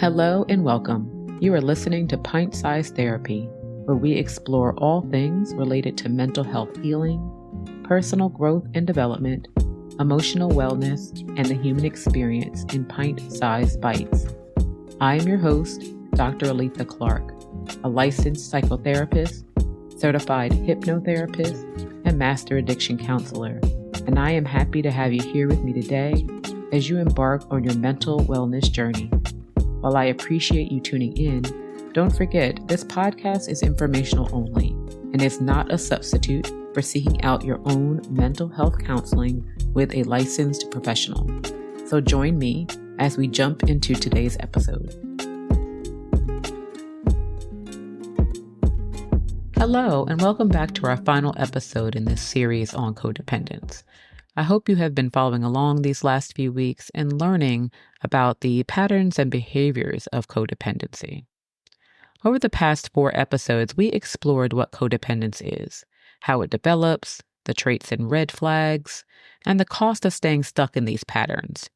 Hello and welcome. You are listening to Pint-Sized Therapy, where we explore all things related to mental health healing, personal growth and development, emotional wellness, and the human experience in pint-sized bites. I am your host, Dr. Aletha Clark, a licensed psychotherapist, certified hypnotherapist, and master addiction counselor, and I am happy to have you here with me today as you embark on your mental wellness journey. While I appreciate you tuning in, don't forget this podcast is informational only and is not a substitute for seeking out your own mental health counseling with a licensed professional. So join me as we jump into today's episode. Hello, and welcome back to our final episode in this series on codependence. I hope you have been following along these last few weeks and learning about the patterns and behaviors of codependency. Over the past 4 episodes, we explored what codependence is, how it develops, the traits and red flags, and the cost of staying stuck in these patterns.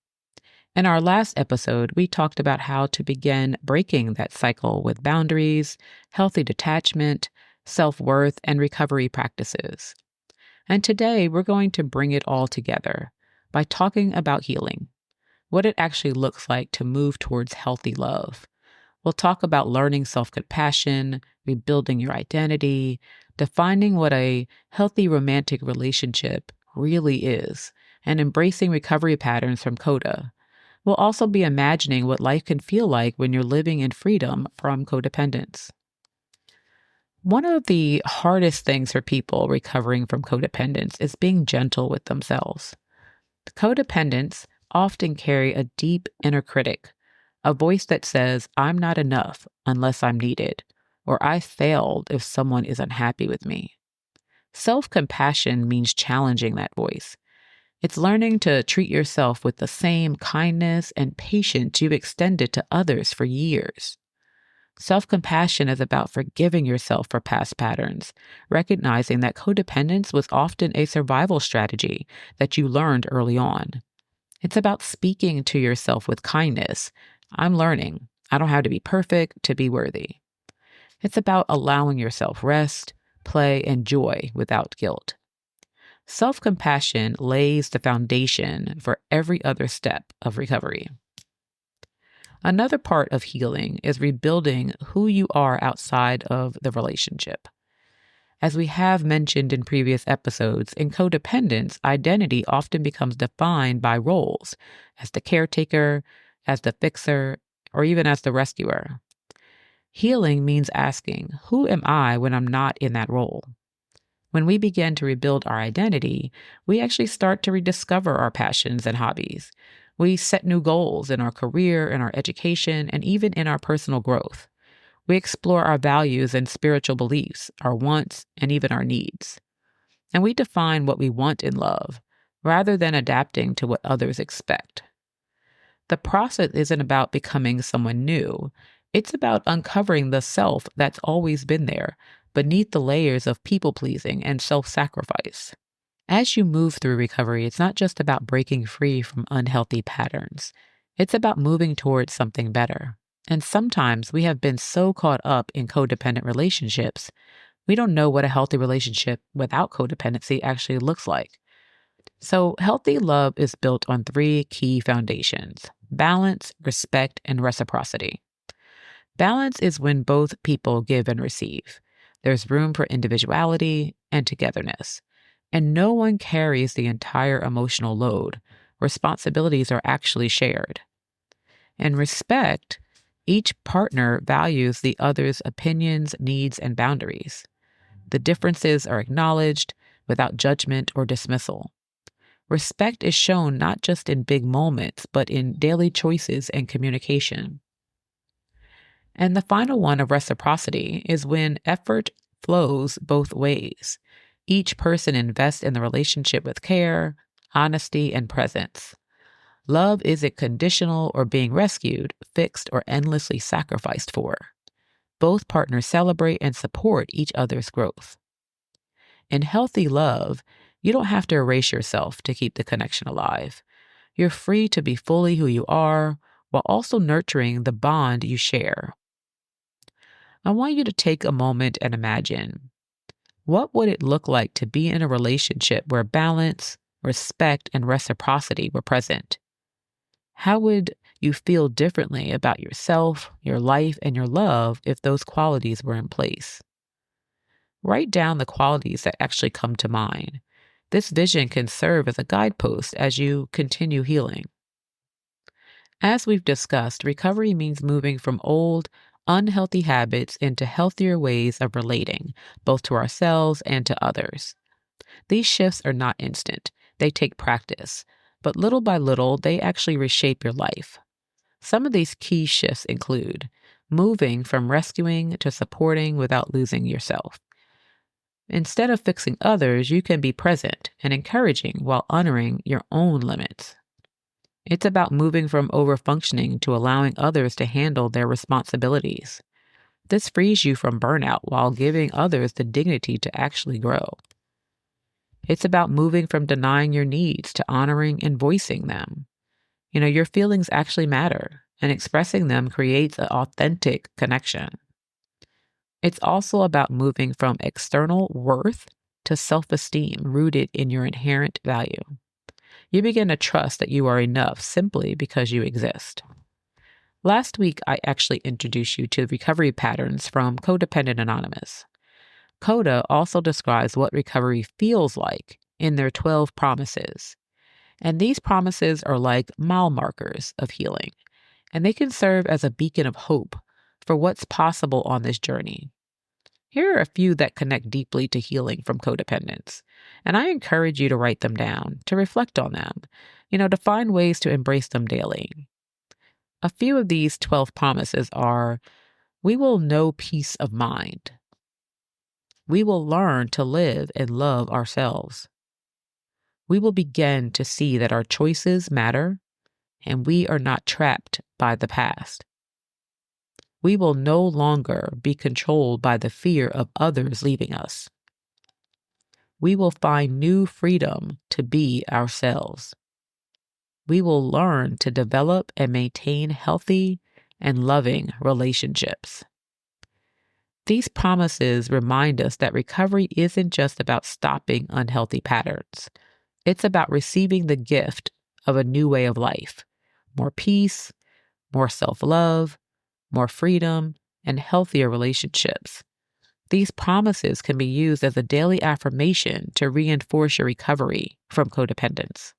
In our last episode, we talked about how to begin breaking that cycle with boundaries, healthy detachment, self-worth, and recovery practices. And today, we're going to bring it all together by talking about healing, what it actually looks like to move towards healthy love. We'll talk about learning self-compassion, rebuilding your identity, defining what a healthy romantic relationship really is, and embracing recovery patterns from CoDA. We'll also be imagining what life can feel like when you're living in freedom from codependence. One of the hardest things for people recovering from codependence is being gentle with themselves. Codependents often carry a deep inner critic, a voice that says, "I'm not enough unless I'm needed," or "I failed if someone is unhappy with me." Self-compassion means challenging that voice. It's learning to treat yourself with the same kindness and patience you've extended to others for years. Self-compassion is about forgiving yourself for past patterns, recognizing that codependence was often a survival strategy that you learned early on. It's about speaking to yourself with kindness. I'm learning. I don't have to be perfect to be worthy. It's about allowing yourself rest, play, and joy without guilt. Self-compassion lays the foundation for every other step of recovery. Another part of healing is rebuilding who you are outside of the relationship. As we have mentioned in previous episodes, in codependence, identity often becomes defined by roles, as the caretaker, as the fixer, or even as the rescuer. Healing means asking, who am I when I'm not in that role? When we begin to rebuild our identity, we actually start to rediscover our passions and hobbies. We set new goals in our career, in our education, and even in our personal growth. We explore our values and spiritual beliefs, our wants, and even our needs. And we define what we want in love, rather than adapting to what others expect. The process isn't about becoming someone new. It's about uncovering the self that's always been there, beneath the layers of people-pleasing and self-sacrifice. As you move through recovery, it's not just about breaking free from unhealthy patterns. It's about moving towards something better. And sometimes we have been so caught up in codependent relationships, we don't know what a healthy relationship without codependency actually looks like. So healthy love is built on 3 key foundations: balance, respect, and reciprocity. Balance is when both people give and receive. There's room for individuality and togetherness. And no one carries the entire emotional load. Responsibilities are actually shared. In respect, each partner values the other's opinions, needs, and boundaries. The differences are acknowledged without judgment or dismissal. Respect is shown not just in big moments, but in daily choices and communication. And the final one of reciprocity is when effort flows both ways. Each person invests in the relationship with care, honesty, and presence. Love isn't conditional or being rescued, fixed, or endlessly sacrificed for. Both partners celebrate and support each other's growth. In healthy love, you don't have to erase yourself to keep the connection alive. You're free to be fully who you are, while also nurturing the bond you share. I want you to take a moment and imagine, what would it look like to be in a relationship where balance, respect, and reciprocity were present? How would you feel differently about yourself, your life, and your love if those qualities were in place? Write down the qualities that actually come to mind. This vision can serve as a guidepost as you continue healing. As we've discussed, recovery means moving from old, unhealthy habits into healthier ways of relating, both to ourselves and to others. These shifts are not instant, they take practice, but little by little, they actually reshape your life. Some of these key shifts include moving from rescuing to supporting without losing yourself. Instead of fixing others, you can be present and encouraging while honoring your own limits. It's about moving from overfunctioning to allowing others to handle their responsibilities. This frees you from burnout while giving others the dignity to actually grow. It's about moving from denying your needs to honoring and voicing them. Your feelings actually matter, and expressing them creates an authentic connection. It's also about moving from external worth to self-esteem rooted in your inherent value. You begin to trust that you are enough simply because you exist. Last week, I actually introduced you to recovery patterns from Codependent Anonymous. CoDA also describes what recovery feels like in their 12 promises. And these promises are like mile markers of healing, and they can serve as a beacon of hope for what's possible on this journey. Here are a few that connect deeply to healing from codependence, and I encourage you to write them down, to reflect on them, to find ways to embrace them daily. A few of these 12 promises are: we will know peace of mind. We will learn to live and love ourselves. We will begin to see that our choices matter and we are not trapped by the past. We will no longer be controlled by the fear of others leaving us. We will find new freedom to be ourselves. We will learn to develop and maintain healthy and loving relationships. These promises remind us that recovery isn't just about stopping unhealthy patterns. It's about receiving the gift of a new way of life, more peace, more self-love, more freedom, and healthier relationships. These promises can be used as a daily affirmation to reinforce your recovery from codependence.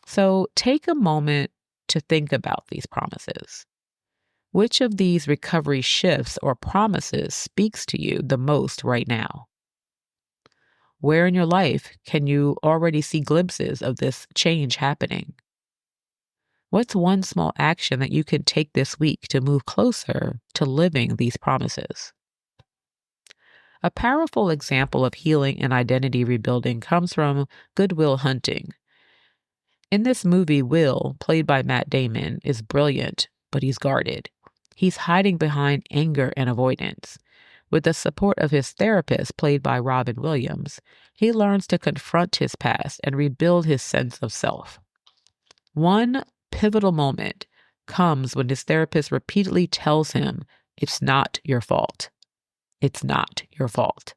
So take a moment to think about these promises. Which of these recovery shifts or promises speaks to you the most right now? Where in your life can you already see glimpses of this change happening? What's one small action that you can take this week to move closer to living these promises? A powerful example of healing and identity rebuilding comes from Good Will Hunting. In this movie, Will, played by Matt Damon, is brilliant, but he's guarded. He's hiding behind anger and avoidance. With the support of his therapist, played by Robin Williams, he learns to confront his past and rebuild his sense of self. One pivotal moment comes when his therapist repeatedly tells him, "It's not your fault. It's not your fault."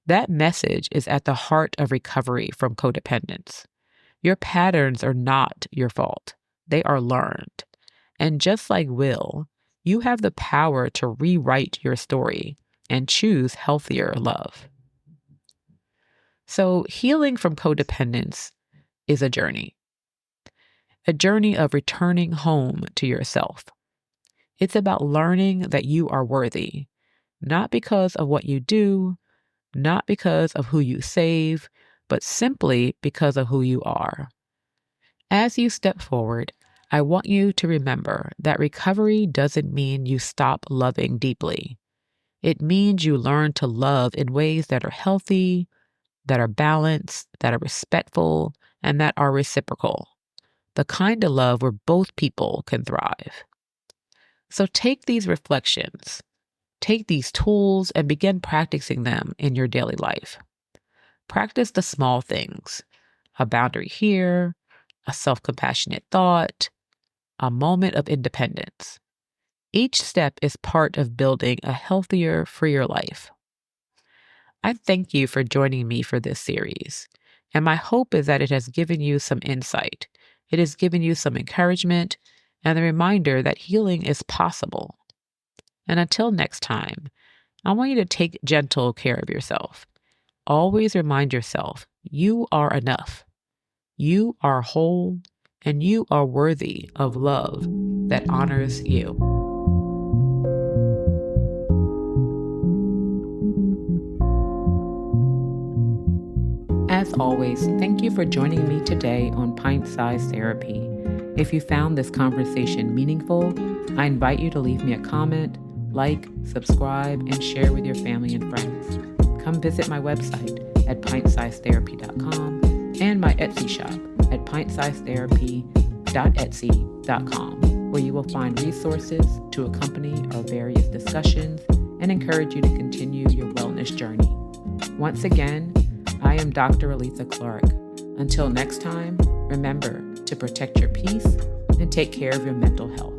That message is at the heart of recovery from codependence. Your patterns are not your fault. They are learned. And just like Will, you have the power to rewrite your story and choose healthier love. So healing from codependence is a journey of returning home to yourself. It's about learning that you are worthy, not because of what you do, not because of who you save, but simply because of who you are. As you step forward, I want you to remember that recovery doesn't mean you stop loving deeply. It means you learn to love in ways that are healthy, that are balanced, that are respectful, and that are reciprocal. The kind of love where both people can thrive. So take these reflections, take these tools, and begin practicing them in your daily life. Practice the small things: a boundary here, a self-compassionate thought, a moment of independence. Each step is part of building a healthier, freer life. I thank you for joining me for this series, and my hope is that it has given you some insight. It has given you some encouragement and a reminder that healing is possible. And until next time, I want you to take gentle care of yourself. Always remind yourself, you are enough. You are whole, and you are worthy of love that honors you. As always, thank you for joining me today on Pint-Sized Therapy. If you found this conversation meaningful, I invite you to leave me a comment, like, subscribe, and share with your family and friends. Come visit my website at pintsizedtherapy.com and my Etsy shop at pintsizedtherapy.etsy.com, where you will find resources to accompany our various discussions and encourage you to continue your wellness journey. Once again, I am Dr. Aletha Clark. Until next time, remember to protect your peace and take care of your mental health.